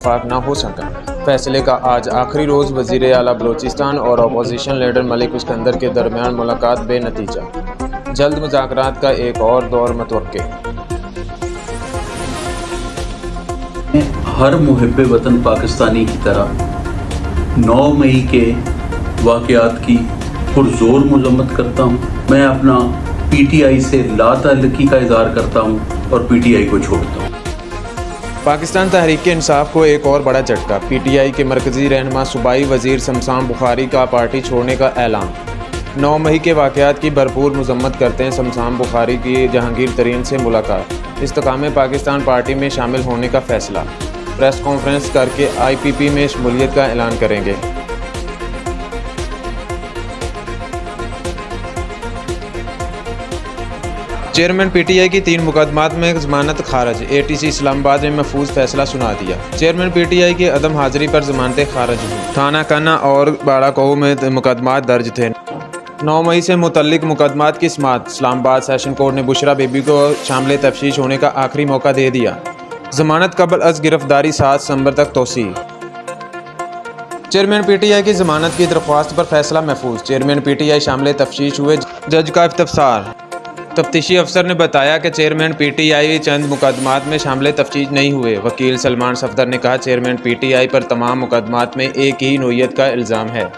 इत्तेफाक न हो सका। फैसले का आज आखिरी रोज़ वज़ीर आला बलूचिस्तान और अपोजिशन लीडर मलिक इस्कंदर के दरमियान मुलाकात बेनतीजा। जल्द मुज़ाकरात का एक और दौर मुतवक्के। हर मुहिब्बे वतन पाकिस्तानी की तरह 9 मई के वाक़यात की पुरज़ोर मज़म्मत करता हूँ। मैं अपना PTI से लाताल्लुकी का इज़हार करता हूँ और PTI को छोड़ता हूँ। पाकिस्तान तहरीक इंसाफ को एक और बड़ा झटका। PTI के मरकज़ी रहनुमा सूबाई वज़ीर शमशान बुखारी का पार्टी छोड़ने का ऐलान। 9 मई के वाक़यात की भरपूर मज़म्मत करते हैं शमशान बुखारी की जहांगीर तरीन से मुलाकात। इस्तेकाम पाकिस्तान पार्टी में शामिल होने का फ़ैसला। प्रेस कॉन्फ्रेंस करके IPP में शमूलियत का ऐलान करेंगे। चेयरमैन PTI की 3 मुकदमात में ज़मानत खारिज। ATC इस्लामाबाद में महफूज फैसला सुना दिया। चेयरमैन PTI की अदम हाजिरी पर ज़मानतें खारिज हुई। थाना कन्ना और बाड़ाकोह में मुकदमात दर्ज थे। 9 मई से मुतल्लिक मुकदमात की समाअत। इस्लामाबाद सेशन कोर्ट ने बुशरा बीबी को शामिल तफ्तीश होने का आखिरी मौका दे दिया। ज़मानत कबल अज़ गिरफ्तारी 7 सितंबर तक तोसी। चेयरमैन PTI की ज़मानत की दरख्वास्त पर फैसला महफूज। चेयरमैन PTI शामिल तफ्तीश हुए। जज का इफ्तिसार। तफ्तीशी अफसर ने बताया कि चेयरमैन PTI चंद मुकदमात में शामिल तफ्तीश नहीं हुए। वकील सलमान सफदर ने कहा, चेयरमैन PTI पर तमाम मुकदमात में एक ही नोयत का इल्ज़ाम है।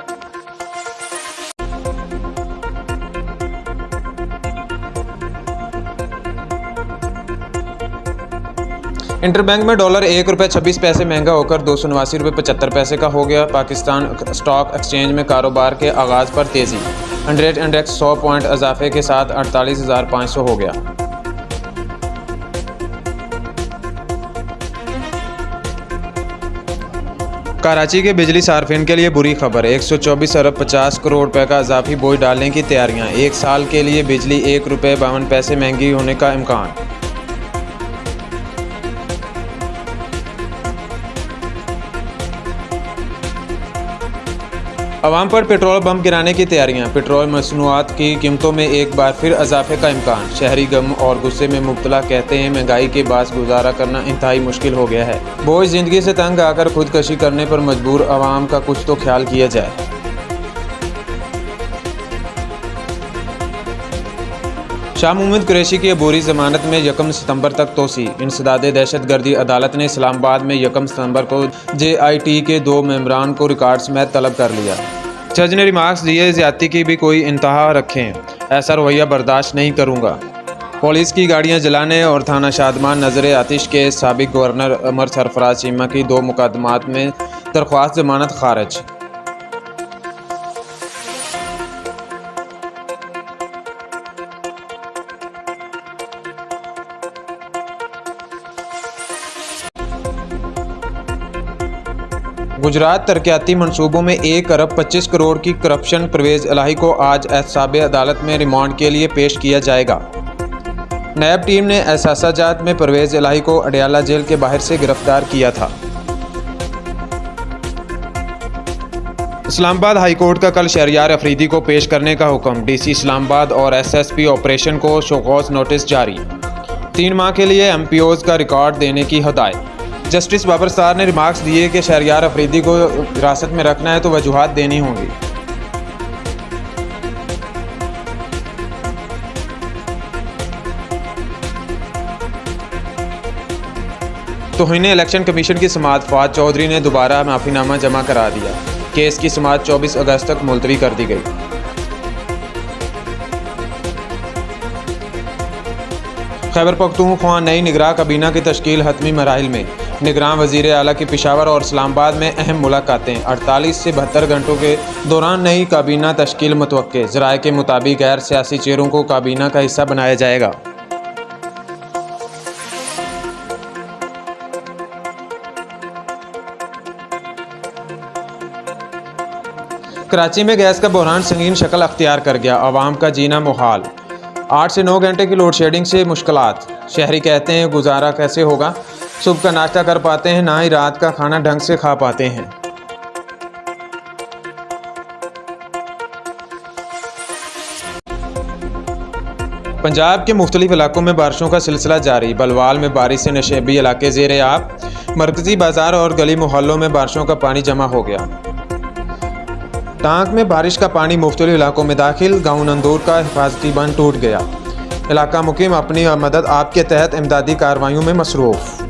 इंटरबैंक में डॉलर ₹1.26 महंगा होकर 289 रुपये 75 पैसे का हो गया। पाकिस्तान स्टॉक एक्सचेंज में कारोबार के आगाज़ पर तेज़ी। हंड्रेड इंडेक्स 100 पॉइंट इजाफे के साथ 48,500 हो गया। कराची के बिजली सार्फिन के लिए बुरी खबर। 124 अरब 50 करोड़ रुपए का इजाफी बोझ डालने की तैयारियां। 1 साल के लिए बिजली ₹1.52 महंगी होने का इम्कान। अवाम पर पेट्रोल बम गिराने की तैयारियां। पेट्रोल मसनूआत की कीमतों में एक बार फिर इजाफे का इम्कान। शहरी गम और गुस्से में मुब्तला कहते हैं, महंगाई के बास गुजारा करना इंतहाई मुश्किल हो गया है। बोझ जिंदगी से तंग आकर खुदकशी करने पर मजबूर अवाम का कुछ तो ख्याल किया जाए। शाह मोहम्मद कुरैशी की अबूरी जमानत में 1 सितंबर तक तोसी। इंसदाद दहशतगर्दी अदालत ने इस्लामाबाद में 1 सितंबर को JIT के 2 मेंबरान को रिकॉर्ड समेत तलब कर लिया। जज ने रिमार्क्स दिए, ज़्यादती की भी कोई इंतहा रखें, ऐसा रवैया बर्दाश्त नहीं करूँगा। पुलिस की गाड़ियाँ जलाने और थाना शादमान नजर आतिश के साबिक गवर्नर अमर सरफराज चीमा की 2 मुकदमात में दरख्वास्त जमानत खारिज। गुजरात तरक्याती मंसूबों में 1 अरब 25 करोड़ की करप्शन। परवेज़ इलाही को आज एहतसाब अदालत में रिमांड के लिए पेश किया जाएगा। नैब टीम ने एहसासाजात में परवेज़ इलाही को अडयाला जेल के बाहर से गिरफ्तार किया था। इस्लामाबाद हाई कोर्ट का कल शहरयार अफरीदी को पेश करने का हुक्म। DC इस्लामाबाद और SSP ऑपरेशन को शोकॉज नोटिस जारी। 3 माह के लिए MPOs का रिकॉर्ड देने की हदायत। जस्टिस बाबर सार ने रिमार्क्स दिए कि शहरयार अफरीदी को हिरासत में रखना है तो वजूहात देनी होंगी। तौहीन इलेक्शन कमीशन की समाअत। फवाद चौधरी ने दोबारा माफीनामा जमा करा दिया। केस की समाअत 24 अगस्त तक मुलतवी कर दी गई। खैबर पख्तूनख्वा नई निगरां काबीना की तश्कील हतमी मराहिल में। निगरां वज़ीर आला की पेशावर और इस्लामाबाद में अहम मुलाकातें। 48 से 72 घंटों के दौरान नई काबीना तश्कील मुतवक्के। ज़राए के मुताबिक गैर सियासी चेहरों को काबीना का हिस्सा बनाया जाएगा। कराची में गैस का बहरान संगीन शक्ल अख्तियार कर गया। आवाम का जीना मुहाल। 8 से 9 घंटे की लोड शेडिंग से मुश्किलात। शहरी कहते हैं, गुजारा कैसे होगा। सुबह का नाश्ता कर पाते हैं, ना ही रात का खाना ढंग से खा पाते हैं। पंजाब के मुख्तलिफ इलाकों में बारिशों का सिलसिला जारी। बलवाल में बारिश से नशेबी इलाके ज़ेरे आब। मरकजी बाजार और गली मोहल्लों में बारिशों का पानी जमा हो गया। टांक में बारिश का पानी मुख्तलिफ इलाकों में दाखिल, गाँव नंदूर का हिफाजती बंद टूट गया। इलाका मुकीम अपनी मदद आप के तहत इमदादी कार्रवाइयों में मसरूफ़।